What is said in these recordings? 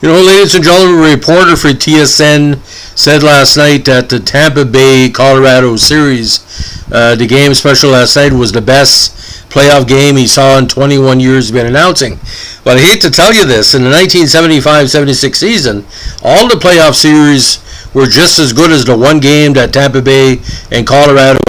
Ladies and gentlemen, a reporter for TSN said last night that the Tampa Bay Colorado series, the game special last night, was the best playoff game he saw in 21 years he's been announcing. But I hate to tell you this, in the 1975-76 season, all the playoff series were just as good as the one game that Tampa Bay and Colorado played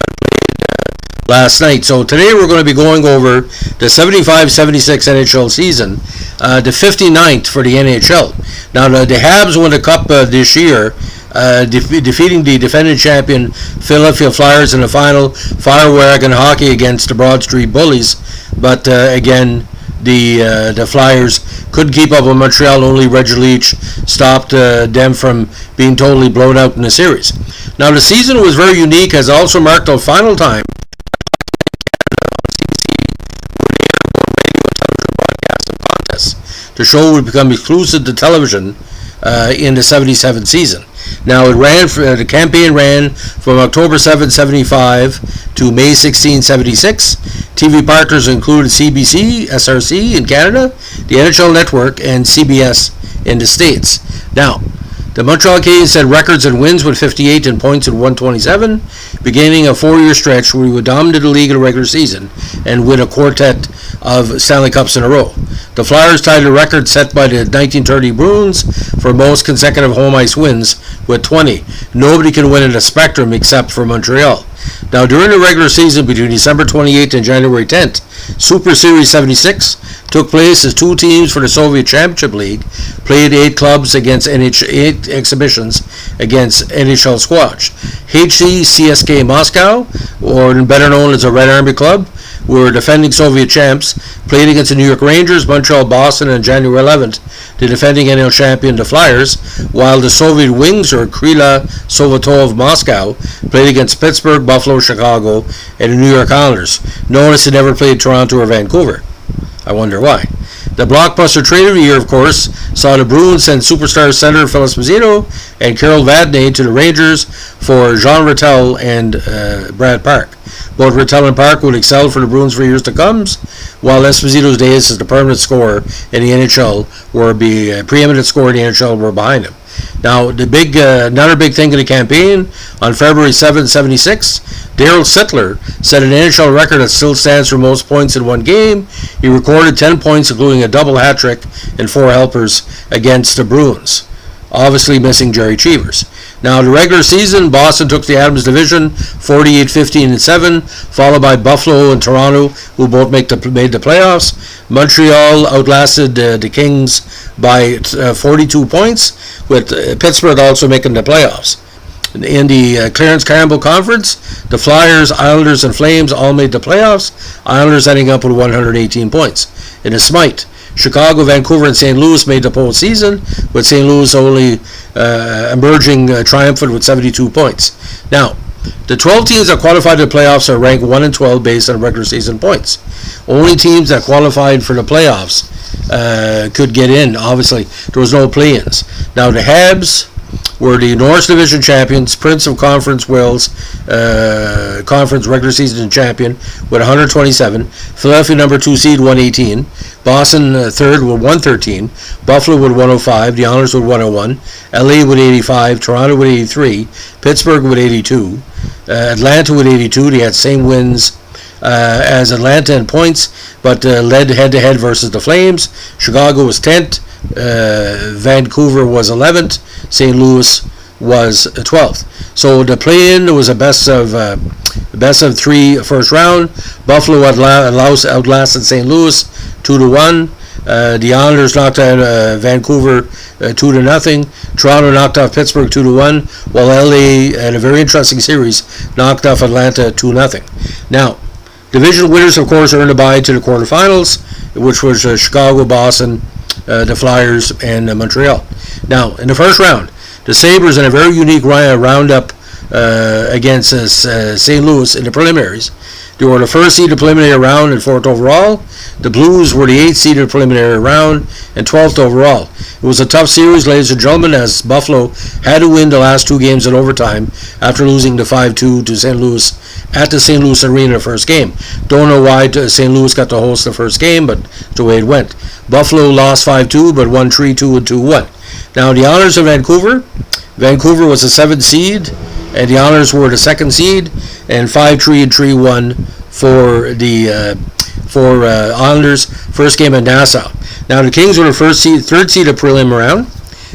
last night. So today we're going to be going over the 75-76 NHL season, the 59th for the NHL. Now the Habs won the Cup this year, defeating the defending champion Philadelphia Flyers in the final fire wagon hockey against the Broad Street Bullies. But again, the Flyers couldn't keep up with Montreal. Only Reggie Leach stopped them from being totally blown out in the series. Now the season was very unique, as it also marked the final time the show would become exclusive to television in the 77 season. Now the campaign ran from October 7, 75 to May 16, 76. TV partners included CBC, SRC in Canada, the NHL Network, and CBS in the States. Now, the Montreal Canadiens set records in wins with 58 and points at 127, beginning a 4-year stretch where we would dominate the league in the regular season and win a quartet of Stanley Cups in a row. The Flyers tied the record set by the 1930 Bruins for most consecutive home ice wins with 20. Nobody can win in the Spectrum except for Montreal. Now, during the regular season between December 28th and January 10th, Super Series 76 took place as two teams for the Soviet Championship League played 8 clubs against 8 exhibitions against NHL squads. HC CSK Moscow, or better known as the Red Army Club, were defending Soviet champs, played against the New York Rangers, Montreal, Boston, and January 11th, the defending NHL champion, the Flyers, while the Soviet Wings, or Kryla Sovetov Moscow, played against Pittsburgh, Buffalo, Chicago, and the New York Islanders. Notice they never played Toronto or Vancouver. I wonder why. The blockbuster trade of the year, of course, saw the Bruins send superstar center Phil Esposito and Carol Vadnais to the Rangers for Jean Rattel and Brad Park. Both Rattel and Park would excel for the Bruins for years to come, while Esposito's days as the permanent scorer in the NHL preeminent scorer in the NHL were behind him. Now, another big thing in the campaign, on February 7, 76, Darryl Sittler set an NHL record that still stands for most points in one game. He recorded 10 points, including a double hat trick and 4 helpers against the Bruins, obviously missing Jerry Cheevers. Now, the regular season, Boston took the Adams division 48-15-7, followed by Buffalo and Toronto, who both made the playoffs. Montreal outlasted the Kings by 42 points, with Pittsburgh also making the playoffs. In the Clarence Campbell Conference, the Flyers, Islanders, and Flames all made the playoffs, Islanders ending up with 118 points. In the Smite, Chicago, Vancouver, and St. Louis made the postseason, with St. Louis only emerging triumphant with 72 points. Now, the 12 teams that qualified to the playoffs are ranked 1 and 12 based on regular season points. Only teams that qualified for the playoffs could get in. Obviously, there was no play-ins. Now, the Habs were the North Division champions, Prince of Conference Wales Conference regular season champion with 127, Philadelphia number 2 seed 118, Boston third with 113, Buffalo with 105, the Islanders with 101, LA with 85, Toronto with 83, Pittsburgh with 82, Atlanta with 82. They had same wins as Atlanta in points, but led head-to-head versus the Flames. Chicago was 10th, Vancouver was 11th, St. Louis was 12th. So the play-in was a best of 3 first round. Buffalo outlasted St. Louis 2-1. The Islanders knocked out Vancouver 2-0. Toronto knocked off Pittsburgh 2-1, while LA, in a very interesting series, knocked off Atlanta 2-0. Now, division winners, of course, earned a bye to the quarterfinals, which was Chicago, Boston, the Flyers, and Montreal. Now, in the first round, the Sabres, in a very unique roundup against St. Louis in the preliminaries. They were the first seed of the preliminary round and 4th overall. The Blues were the 8th seed of the preliminary round and 12th overall. It was a tough series, ladies and gentlemen, as Buffalo had to win the last 2 games in overtime after losing the 5-2 to St. Louis at the St. Louis Arena the first game. Don't know why St. Louis got to host the first game, but the way it went. Buffalo lost 5-2, but won 3-2 and 2-1. Now, the Honors of Vancouver. Vancouver was the 7th seed, and the Honors were the 2nd seed, and 5-3 and 3-1 for the Islanders. First game at Nassau. Now the Kings were the 3rd seed of prelim round,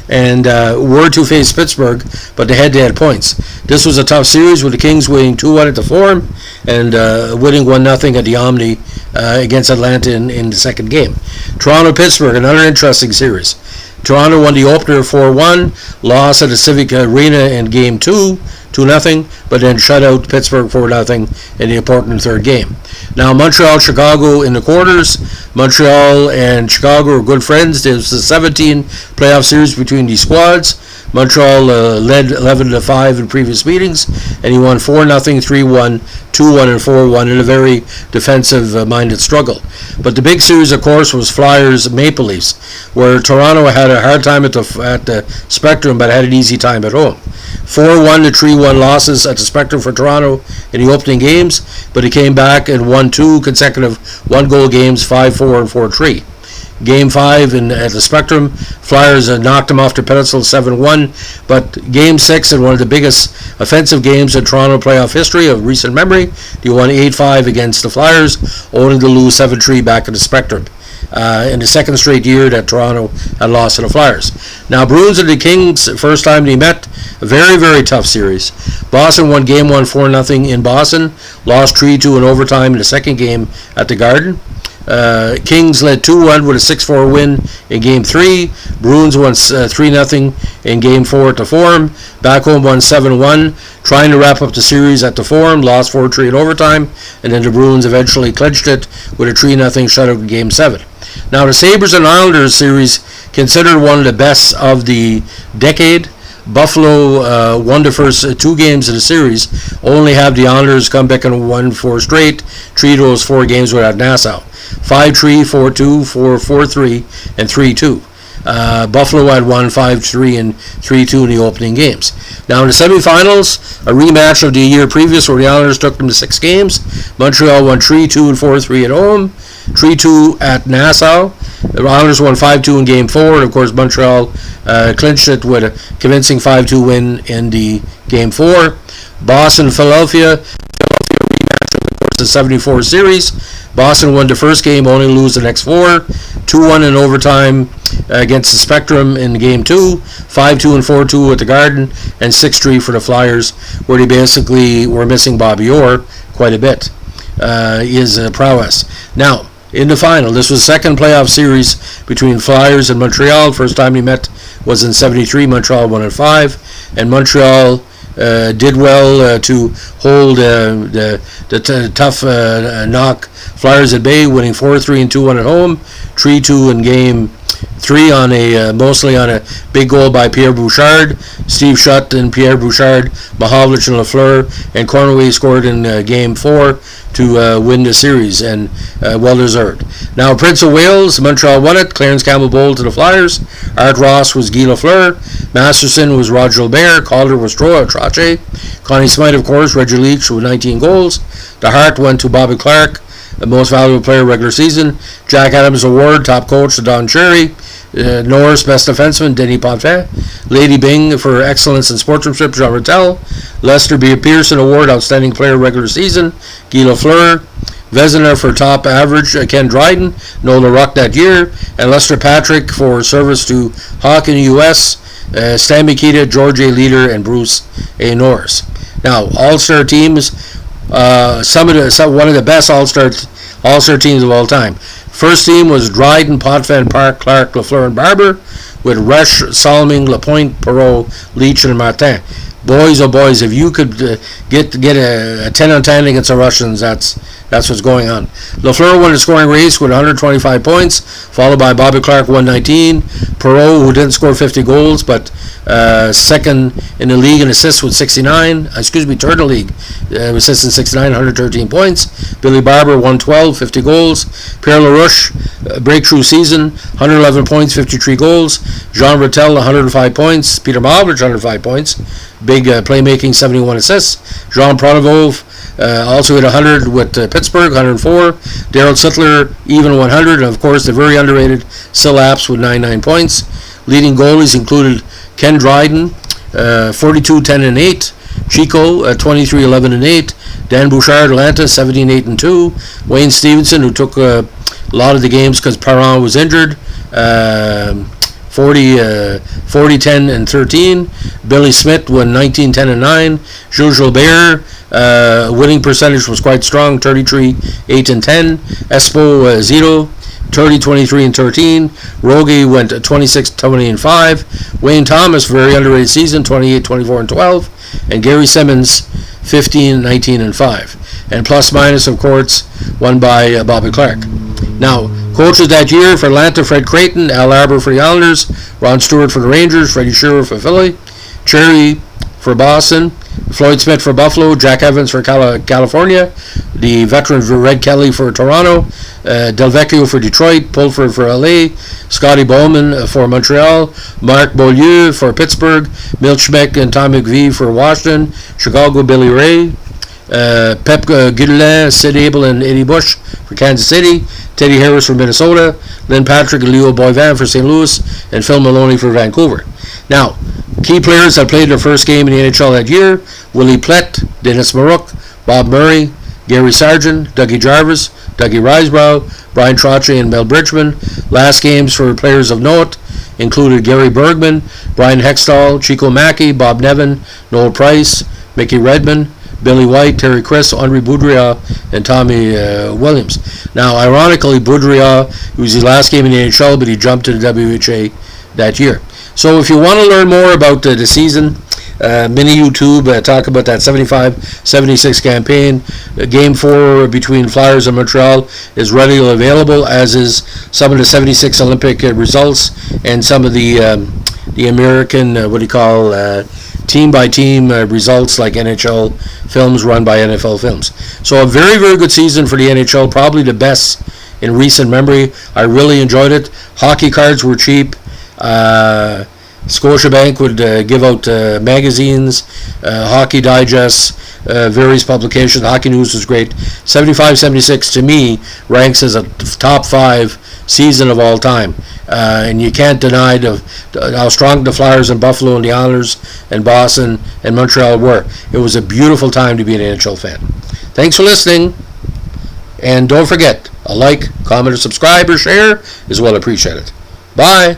and were to face Pittsburgh, but they had points. This was a tough series with the Kings winning 2-1 at the Forum and winning 1-0 at the Omni against Atlanta in the second game. Toronto-Pittsburgh, another interesting series. Toronto won the opener 4-1, lost at the Civic Arena in Game 2, 2-0, but then shut out Pittsburgh 4-0 in the important third game. Now Montreal-Chicago in the quarters. Montreal and Chicago are good friends. There's the 17 playoff series between these squads. Montreal led 11-5 in previous meetings, and he won 4-0, 3-1, 2-1, and 4-1 in a very defensive-minded struggle. But the big series, of course, was Flyers-Maple Leafs, where Toronto had a hard time at the Spectrum, but had an easy time at home. 4-1 to 3-1 losses at the Spectrum for Toronto in the opening games, but he came back and won 2 consecutive 1-goal games, 5-4 and 4-3. Game 5 at the Spectrum, Flyers knocked them off their pedestal 7-1, but Game 6 in one of the biggest offensive games in Toronto playoff history of recent memory, they won 8-5 against the Flyers, only to lose 7-3 back at the Spectrum. In the second straight year that Toronto had lost to the Flyers. Now, Bruins and the Kings, first time they met, a very, very tough series. Boston won Game 1 4-0 in Boston, lost 3-2 in overtime in the second game at the Garden. Kings led 2-1 with a 6-4 win in Game 3. Bruins won 3-0 in Game 4 at the Forum. Back home won 7-1, trying to wrap up the series at the Forum, lost 4-3 in overtime, and then the Bruins eventually clinched it with a 3-0 shutout in Game 7. Now the Sabres and Islanders series, considered one of the best of the decade. Buffalo won the first 2 games of the series, only have the Islanders come back and won 4 straight, 3 of those 4 games without Nassau. 5-3, 4-2, 4-3, and 3-2. Buffalo had won 5-3 and 3-2 in the opening games. Now in the semifinals, a rematch of the year previous where the Islanders took them to 6 games. Montreal won 3-2 and 4-3 at home, 3-2 at Nassau. The Islanders won 5-2 in Game 4, and of course Montreal clinched it with a convincing 5-2 win in the Game 4. Boston-Philadelphia rematch of the course of the 74 series. Boston won the first game, only lose the next 4. 2-1 in overtime against the Spectrum in Game 2. 5-2 and 4-2 at the Garden, and 6-3 for the Flyers, where they basically were missing Bobby Orr quite a bit. His prowess. Now, in the final, this was the second playoff series between Flyers and Montreal. First time they met was in 73. Montreal won at 5, and Montreal did well to hold the tough knock Flyers at bay, winning 4-3 and 2-1 at home, 3-2 in Game 3 on mostly on a big goal by Pierre Bouchard. Steve Shutt and Pierre Bouchard, Mahovlich and Lafleur, and Cornway scored in Game 4 to win the series, and well deserved. Now Prince of Wales, Montreal won it. Clarence Campbell-Bowles to the Flyers. Art Ross was Guy Lafleur. Masterson was Roger Gilbert. Calder was Trache. Connie Smythe, of course. Reggie Leach with 19 goals. The Hart went to Bobby Clark, the most valuable player regular season. Jack Adams Award, top coach to Don Cherry. Norris, best defenseman, Denis Potvin. Lady Byng for excellence in sportsmanship, Jean Rattel. Lester B. Pearson Award, outstanding player regular season, Guy Lafleur. Vezina for top average, Ken Dryden, Noah LaRocque that year. And Lester Patrick for service to hockey in the U.S., Stan Mikita, George A. Leader, and Bruce A. Norris. Now, all-star teams, one of the best all-star teams of all time. First team was Dryden, Potvin, Park, Clark, Lafleur, and Barber, with Resch, Salming, Lapointe, Perreault, Leach, and Martin. boys, oh boys, if you could get a 10 on 10 against the Russians, that's what's going on. Lafleur won the scoring race with 125 points, followed by Bobby Clark 119. Perreault, who didn't score 50 goals, but second in the league in assists with 69. Third in the league with assists in 69, 113 points. Billy Barber 112, 50 goals. Pierre LaRouche, breakthrough season, 111 points, 53 goals. Jean Rattel 105 points. Peter Mahovlich 105 points. Big playmaking, 71 assists. Jean Pronovost also hit 100 with Pittsburgh, 104. Daryl Sittler even 100, and of course the very underrated Sil Apps with 99 points. Leading goalies included Ken Dryden, 42, 10 and 8. Chico, 23, 11 and 8. Dan Bouchard, Atlanta, 17, 8 and 2. Wayne Stevenson, who took a lot of the games because Perron was injured, 40, 10 and 13. Billy Smith won 19, 10 and 9. Jules Gilbert, winning percentage was quite strong, 33, 8 and 10. Esposito, 30, 23 and 13. Rogie went 26, 20 and 5. Wayne Thomas, very underrated season, 28, 24 and 12. And Gary Simmons, 15, 19 and 5. And plus minus, of course, won by Bobby Clark. Now, coaches that year for Atlanta: Fred Creighton, Al Arbour for the Islanders, Ron Stewart for the Rangers, Freddie Shearer for Philly, Cherry for Boston, Floyd Smith for Buffalo, Jack Evans for California, the veteran Red Kelly for Toronto, Del Vecchio for Detroit, Pulford for LA, Scotty Bowman for Montreal, Marc Beaulieu for Pittsburgh, Milt Schmeck and Tom McVie for Washington, Chicago Billy Ray, Pep Guedelin, Sid Abel and Eddie Bush for Kansas City, Teddy Harris for Minnesota, Lynn Patrick and Leo Boivin for St. Louis, and Phil Maloney for Vancouver. Now, key players that played their first game in the NHL that year: Willie Plett, Dennis Marouk, Bob Murray, Gary Sargent, Dougie Jarvis, Dougie Risebrough, Brian Trottier, and Mel Bridgman. Last games for players of note included Gary Bergman, Brian Hextall, Chico Mackey, Bob Nevin, Noel Price, Mickey Redmond, Billy White, Terry Chris, Henri Boudria, and Tommy Williams. Now, ironically, Boudria, it was his last game in the NHL, but he jumped to the WHA that year. So if you want to learn more about the season, mini YouTube, talk about that 75-76 campaign. Game 4 between Flyers and Montreal is readily available, as is some of the 76 Olympic results and some of the American, team-by-team results, like NHL films run by NFL Films. So a very, very good season for the NHL, probably the best in recent memory. I really enjoyed it. Hockey cards were cheap. Scotiabank would give out magazines, hockey digests, various publications. Hockey News was great. 75-76 to me ranks as a top 5 season of all time. And you can't deny how strong the Flyers and Buffalo and the Islanders and Boston and Montreal were. It was a beautiful time to be an NHL fan. Thanks for listening. And don't forget, a like, comment, or subscribe, or share is well appreciated. Bye.